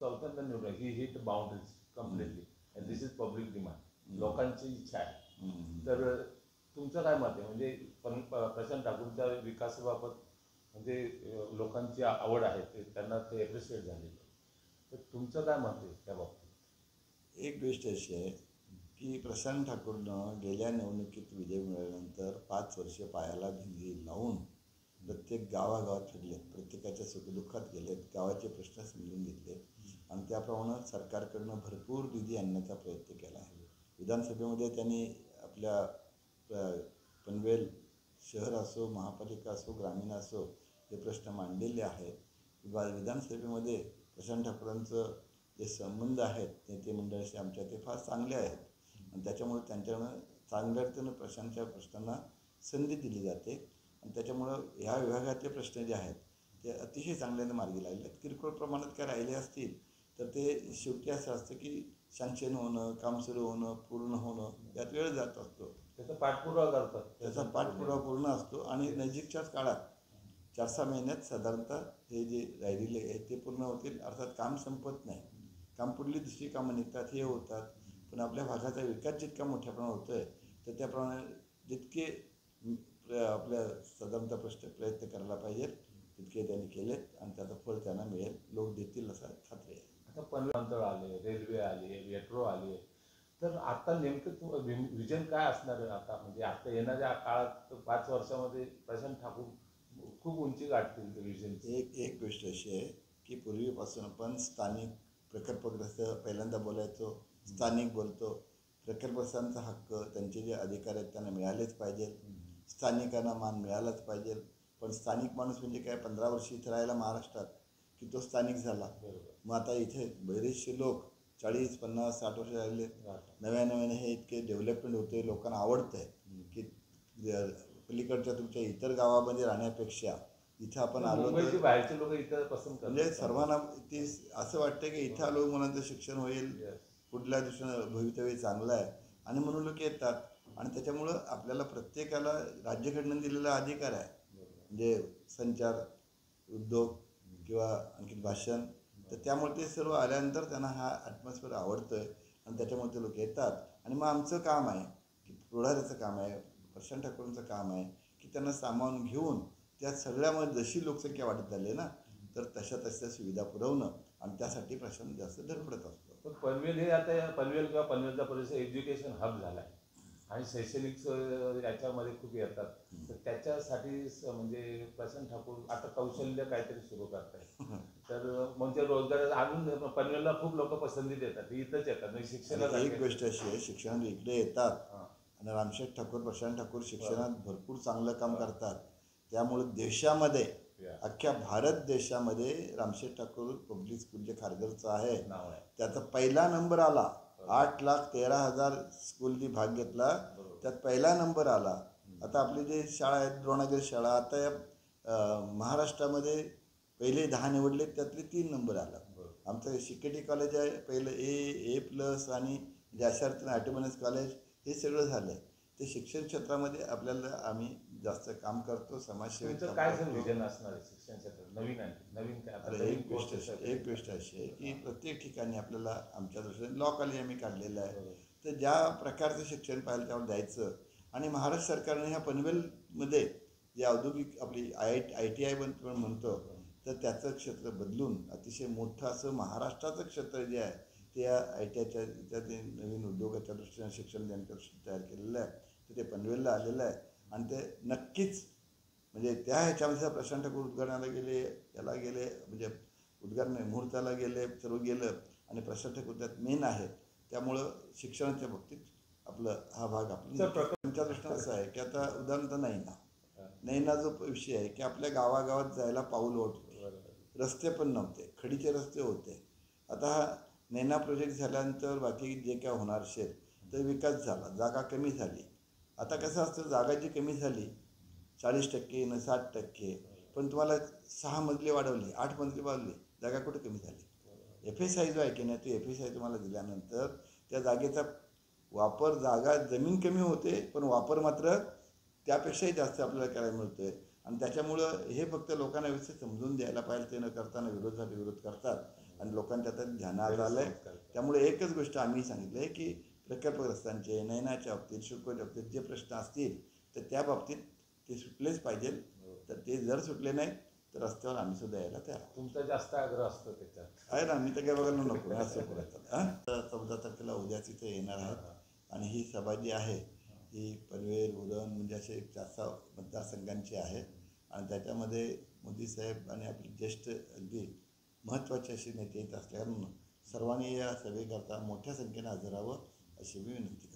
चौथ्यांदा निवडून he hit boundaries completely and this is public demand, लोकांची इच्छा आहे. तर तुमचं काय मत आहे, म्हणजे प्रशांत ठाकूरच्या विकासाबाबत म्हणजे लोकांची आवड आहे, त्यांना ते एप्रिशिएट झालेलं, तर तुमचं काय मत आहे त्या बाबतीत? एक गोष्ट अशी आहे की प्रशांत ठाकूरनं गेल्या निवडणुकीत विजय मिळाल्यानंतर 5 वर्ष पायाला भिंगी लावून प्रत्येक गावागावात फिरले, प्रत्येकाच्या सुखदुःखात गेलेत, गावाचे प्रश्न समजून घेतले आणि त्याप्रमाणे सरकारकडनं भरपूर निधी आणण्याचा प्रयत्न केला आहे. विधानसभेमध्ये त्यांनी आपल्या पनवेल शहर असो, महापालिका असो, ग्रामीण असो, हे प्रश्न मांडलेले आहेत. विधानसभेमध्ये प्रशांत ठाकूरांचं जे संबंध आहेत नेते मंडळाशी आमच्या ते फार चांगले आहेत आणि त्याच्यामुळे त्यांच्याकडं चांगल्या अर्थानं प्रशांतच्या प्रश्नांना संधी दिली जाते आणि त्याच्यामुळं ह्या विभागातले प्रश्न जे आहेत ते अतिशय चांगल्याने मार्गी लागले आहेत. किरकोळ प्रमाणात काय राहिले असतील तर ते शेवटी असं असतं की सँक्शन होणं, काम सुरू होणं, पूर्ण होणं यात वेळ जात असतो. त्याचा पाठपुरावा करतात, त्याचा पाठपुरावा पूर्ण असतो आणि नजीकच्याच काळात 4-6 महिन्यात साधारणतः हे जे राहिलेले आहे ते पूर्ण होतील. अर्थात काम संपत नाही, काम पुढली दुसरी कामं निघतात, हे होतात, पण आपल्या भागाचा विकास जितका मोठ्या प्रमाणात होतो आहे तर त्याप्रमाणे जितके आपल्या साधारणतः प्रयत्न करायला पाहिजेत तितके त्यांनी केलेत आणि त्याचं फळ त्यांना मिळेल, लोक देतील असं खात्री आहे. आता पनवेल आले, रेल्वे आली, मेट्रो आली, तर आता नेमकं विजन काय असणार आहे आता, म्हणजे आता येणाऱ्या काळात 5 वर्षामध्ये प्रशांत ठाकूर खूप उंची गाठतील विजनची? एक गोष्ट अशी आहे की पूर्वीपासून आपण स्थानिक प्रकल्पग्रस्त पहिल्यांदा बोलायचो, स्थानिक बोलतो, प्रकल्पग्रस्तांचा हक्क, त्यांचे जे अधिकार आहेत त्यांना मिळालेच पाहिजे, स्थानिकांना मान मिळालाच पाहिजे. पण स्थानिक माणूस म्हणजे काय, 15 वर्ष इथे राहायला महाराष्ट्रात की तो स्थानिक झाला. मग आता इथे बरेचसे लोक 40, 50, 60 वर्ष राहिले, नव्याने हे इतके डेव्हलपमेंट होते, लोकांना आवडतं आहे की पलीकडच्या तुमच्या इतर गावामध्ये राहण्यापेक्षा इथं आपण आलो तर बाहेरचे लोक इथं पसंत करतात. म्हणजे सर्वांना ती असं वाटतं की इथं आलो मुलांचं शिक्षण होईल, कुठल्या दृष्टीनं भवितव्य चांगलं आहे आणि म्हणून लोक येतात. आणि त्याच्यामुळं आपल्याला प्रत्येकाला राज्याकडनं दिलेला अधिकार आहे, म्हणजे संचार, उद्योग किंवा आणखी भाषण, तर त्यामुळे ते सर्व आल्यानंतर त्यांना हा ॲटमॉस्फिअर आवडतो आहे आणि त्याच्यामुळे ते लोक येतात. आणि मग आमचं काम आहे की पुढाऱ्याचं काम आहे, प्रशांत ठाकूरांचं काम आहे की त्यांना सामावून घेऊन त्या सगळ्यामध्ये जशी लोकसंख्या वाढत झाली ना तर तशा सुविधा पुरवणं आणि त्यासाठी प्रशांत जास्त धडपडत असतो. पण पनवेल हे आता पनवेल किंवा पनवेलचा परिसर एज्युकेशन हब झाला आहे आणि शैक्षणिक याच्यामध्ये खूप येतात, तर त्याच्यासाठी म्हणजे प्रशांत ठाकूर आता कौशल्य काहीतरी सुरू करत आहे, तर म्हणजे रोजगार आणून पनवेलला खूप लोक पसंती देतात, इथंच येतात म्हणजे शिक्षणाला. एक गोष्ट अशी आहे, शिक्षणात इकडे येतात आणि रामशेठ ठाकूर, प्रशांत ठाकूर शिक्षणात भरपूर चांगलं काम करतात. त्यामुळे देशामध्ये, अख्ख्या भारत देशामध्ये रामशेठ ठाकूर पब्लिक स्कूल जे खारघरचं आहे त्याचा पहिला नंबर आला. 8,13,000 स्कूलनी भाग घेतला, त्यात पहिला नंबर आला. आता आपली जे शाळा आहेत, द्रोणागिरी शाळा, आता या महाराष्ट्रामध्ये पहिले 10 निवडले त्यातले 3 नंबर आला. आमचं शिकेटी कॉलेज आहे पहिलं A+ आणि अशार्थीनं ॲटोनॉमस कॉलेज, हे सगळं झालं आहे. ते शिक्षण क्षेत्रामध्ये आपल्याला आम्ही जास्त काम करतो, समाजसेवेचं काय विजन असणार आहे शिक्षण क्षेत्रात नवीन काय? एक गोष्ट अशी आहे की प्रत्येक ठिकाणी आपल्याला आमच्या दृष्टीने लॉ कॉलेज आम्ही काढलेलं आहे, तर ज्या प्रकारचं शिक्षण पाहिलं त्यावर द्यायचं. आणि महाराष्ट्र सरकारने ह्या पनवेलमध्ये जे औद्योगिक आपली ITI म्हणतो तर त्याचं क्षेत्र बदलून अतिशय मोठं असं महाराष्ट्राचं क्षेत्र जे आहे ते या ITIच्या ते नवीन उद्योगाच्या दृष्टीने शिक्षण देण्याच्या दृष्टीने तयार केलेलं आहे, तर ते पनवेलला आलेलं आहे. आणि ते नक्कीच म्हणजे त्या ह्याच्यामध्ये प्रशांत ठाकूर उद्घाटनाला गेले, याला गेले, म्हणजे उद्घाटन मुहूर्ताला गेले, सर्व गेलं आणि प्रशांत ठाकूर त्यात मेन आहे. त्यामुळं शिक्षणाच्या बाबतीत आपलं हा भाग आपल्या दृष्टीनं असं आहे की आता उदाहरण नैना जो विषय आहे की आपल्या गावागावात जायला पाऊल ओढ, रस्ते पण नव्हते, खडीचे रस्ते होते. आता हा नैना प्रोजेक्ट झाल्यानंतर बाकी जे काय होणार असेल तर विकास झाला, जागा कमी झाली. आता कसं असतं, जागा जी कमी झाली 40% न 60%, पण तुम्हाला 6 मजली वाढवली, 8 मजली वाढवली, जागा कुठे कमी झाली. FSI जो आहे की नाही, तो FSI तुम्हाला दिल्यानंतर त्या जागेचा वापर, जागा जमीन कमी होते पण वापर मात्र त्यापेक्षाही जास्त आपल्याला करायला मिळतो आहे. आणि त्याच्यामुळं हे फक्त लोकांना व्यवस्थित समजून द्यायला पाहिजे, ते न करताना विरोध करतात. आणि लोकांच्या आता ध्यानात आलं आहे. त्यामुळे एकच गोष्ट आम्ही सांगितलं आहे की प्रकल्पग्रस्तांचे नयनाच्या बाबतीत शुल्काच्या बाबतीत जे प्रश्न असतील तर त्या बाबतीत ते सुटलेच पाहिजे. तर ते जर सुटले नाही तर रस्त्यावर आम्ही सुद्धा यायला तयार आहोत. तुमचा जास्त आग्रह असतो त्याच्यात आहे ना, मी तर काय बघायला नको ना असं करायचं. 14 तारखेला उद्याच इथे येणार आहेत आणि ही सभा जी आहे ही पनवेल उरण म्हणजे असे 4-6 मतदारसंघांची आहे आणि त्याच्यामध्ये मोदी साहेब आणि आपले ज्येष्ठ अगदी महत्त्वाचे असे नेते येत असल्यानं सर्वांनी या सभेकरता मोठ्या संख्येनं हजर राहावं अशी मी विनंती करतो.